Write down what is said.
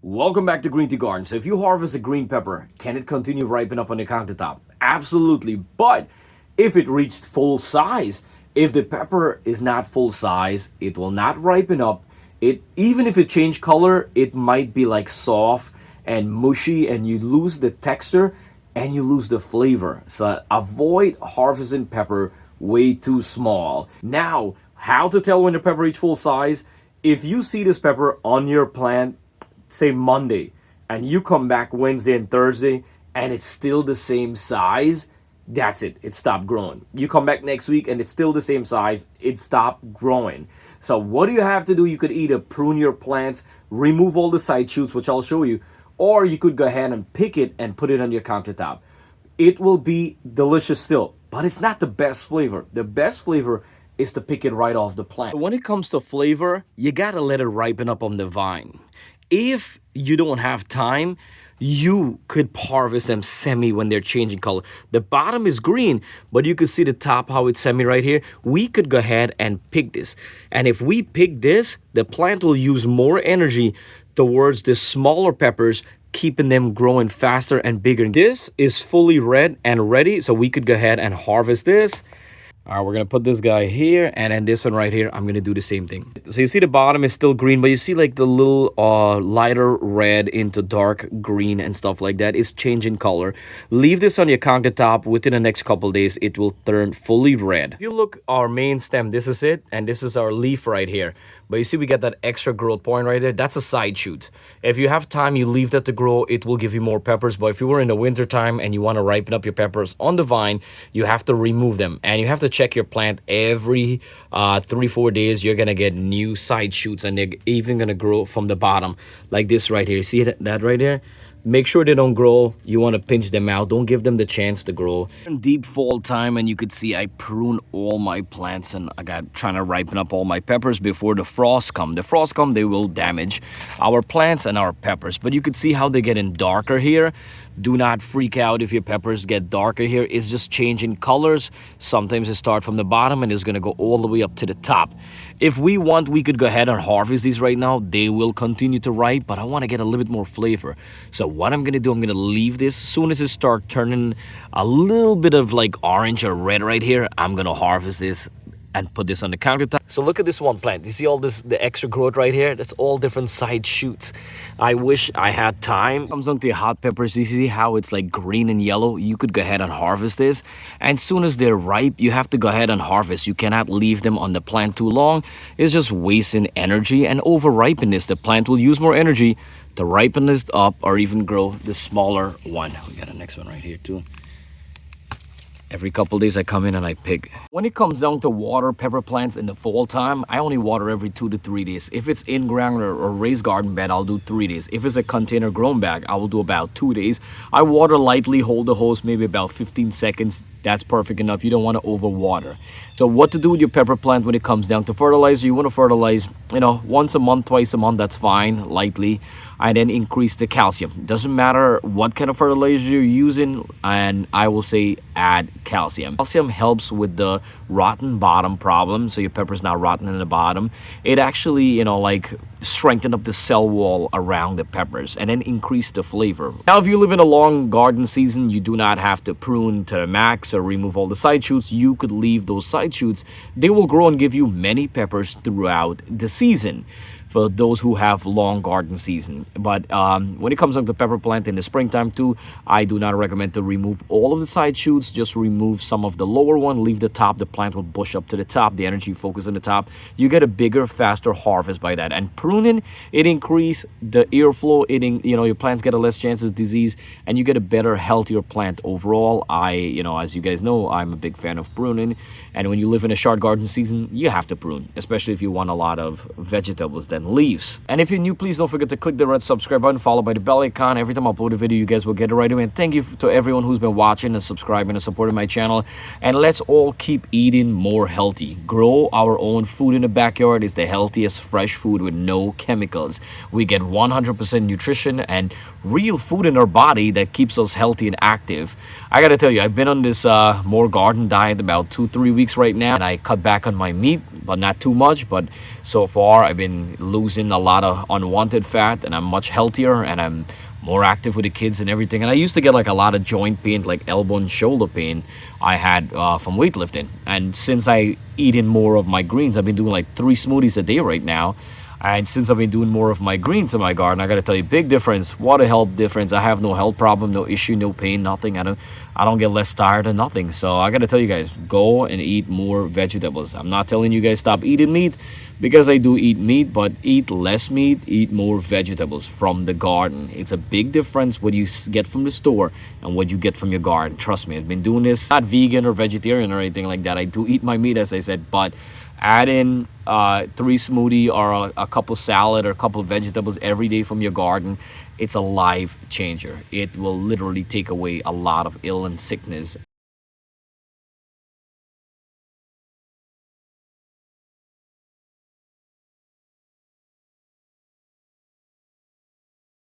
Welcome back to GreenTGarden. So if you harvest a green pepper, can it continue ripen up on the countertop? Absolutely. But if it reached full size, if the pepper is not full size, it will not ripen up. Even if it change color, it might be like soft and mushy and you lose the texture and you lose the flavor. So avoid harvesting pepper way too small. Now, how to tell when the pepper reach full size? If you see this pepper on your plant, say Monday, and you come back Wednesday and Thursday and it's still the same size, that's it. It stopped growing. You come back next week and it's still the same size, it stopped growing. So what do you have to do? You could either prune your plants, remove all the side shoots, which I'll show you, or you could go ahead and pick it and put it on your countertop. It will be delicious still, but it's not the best flavor. The best flavor is to pick it right off the plant. When it comes to flavor, you gotta let it ripen up on the vine. If you don't have time, you could harvest them semi when they're changing color. The bottom is green, but you can see the top, how it's semi right here. We could go ahead and pick this. And if we pick this, the plant will use more energy towards the smaller peppers, keeping them growing faster and bigger. This is fully red and ready, so we could go ahead and harvest this. All right, we're gonna put this guy here, and then this one right here, I'm gonna do the same thing. So you see the bottom is still green, but you see like the little lighter red into dark green and stuff like that. It's changing color. Leave this on your countertop. Within the next couple days, it will turn fully red. If you look our main stem, this is it, and this is our leaf right here. But you see we get that extra growth point right there. That's a side shoot. If you have time, you leave that to grow. It will give you more peppers. But if you were in the winter time and you want to ripen up your peppers on the vine, you have to remove them. And you have to check your plant every 3-4 days. You're going to get new side shoots, and they're even going to grow from the bottom like this right here. See that right there? Make sure they don't grow. You want to pinch them out. Don't give them the chance to grow. In deep fall time, and you could see I prune all my plants, and I got trying to ripen up all my peppers before the frost come. The frost come, they will damage our plants and our peppers. But you could see how they're getting darker here. Do not freak out if your peppers get darker here. It's just changing colors. Sometimes it starts from the bottom and it's going to go all the way up to the top. If we want, we could go ahead and harvest these right now. They will continue to ripe, but I want to get a little bit more flavor. So what I'm going to do, I'm going to leave this. As soon as it starts turning a little bit of like orange or red right here, I'm going to harvest this and put this on the countertop. So look at this one plant. You see all this, the extra growth right here? That's all different side shoots. I wish I had time. Comes on to the hot peppers. You see how it's like green and yellow? You could go ahead and harvest this. And as soon as they're ripe, you have to go ahead and harvest. You cannot leave them on the plant too long. It's just wasting energy and over ripen this. The plant will use more energy to ripen this up or even grow the smaller one. We got a next one right here too. Every couple days I come in and I pick. When it comes down to water pepper plants in the fall time, I only water every 2 to 3 days. If it's in ground or raised garden bed, I'll do 3 days. If it's a container grown bag, I will do about 2 days. I water lightly, hold the hose maybe about 15 seconds. That's perfect enough. You don't want to over water. So what to do with your pepper plant when it comes down to fertilizer? You want to fertilize, once a month, twice a month, that's fine, lightly. And then increase the calcium. Doesn't matter what kind of fertilizer you're using, and I will say add calcium. Calcium helps with the rotten bottom problem, so your pepper's not rotten in the bottom. It actually, strengthen up the cell wall around the peppers and then increase the flavor. Now, if you live in a long garden season, you do not have to prune to the max or remove all the side shoots. You could leave those side shoots. They will grow and give you many peppers throughout the season, for those who have long garden season. But when it comes on to pepper plant in the springtime too, I do not recommend to remove all of the side shoots. Just remove some of the lower one, leave the top. The plant will bush up to the top, the energy focus on the top. You get a bigger, faster harvest by that. And pruning, it increase the airflow. Your plants get a less chances of disease, and you get a better, healthier plant overall. As you guys know, I'm a big fan of pruning. And when you live in a short garden season, you have to prune, especially if you want a lot of vegetables then leaves. And if you're new, please don't forget to click the red subscribe button, followed by the bell icon. Every time I upload a video, you guys will get it right away. And thank you to everyone who's been watching and subscribing and supporting my channel. And let's all keep eating more healthy. Grow our own food in the backyard is the healthiest fresh food with no chemicals. We get 100% nutrition and real food in our body that keeps us healthy and active. I gotta tell you, I've been on this more garden diet about 2-3 weeks right now, and I cut back on my meat, but not too much. But so far I've been losing a lot of unwanted fat, and I'm much healthier, and I'm more active with the kids and everything. And I used to get like a lot of joint pain, like elbow and shoulder pain I had from weightlifting. And since I eating more of my greens, I've been doing like 3 smoothies a day right now. And since I've been doing more of my greens in my garden, I gotta tell you, big difference. What a health difference. I have no health problem, no issue, no pain, nothing. I don't get less tired and nothing. So I gotta tell you guys, go and eat more vegetables. I'm not telling you guys stop eating meat, because I do eat meat, but eat less meat, eat more vegetables from the garden. It's a big difference what you get from the store and what you get from your garden. Trust me, I've been doing this. Not vegan or vegetarian or anything like that. I do eat my meat, as I said, but add in 3 smoothie or a couple salad or a couple of vegetables every day from your garden. It's a life changer. It will literally take away a lot of ill and sickness.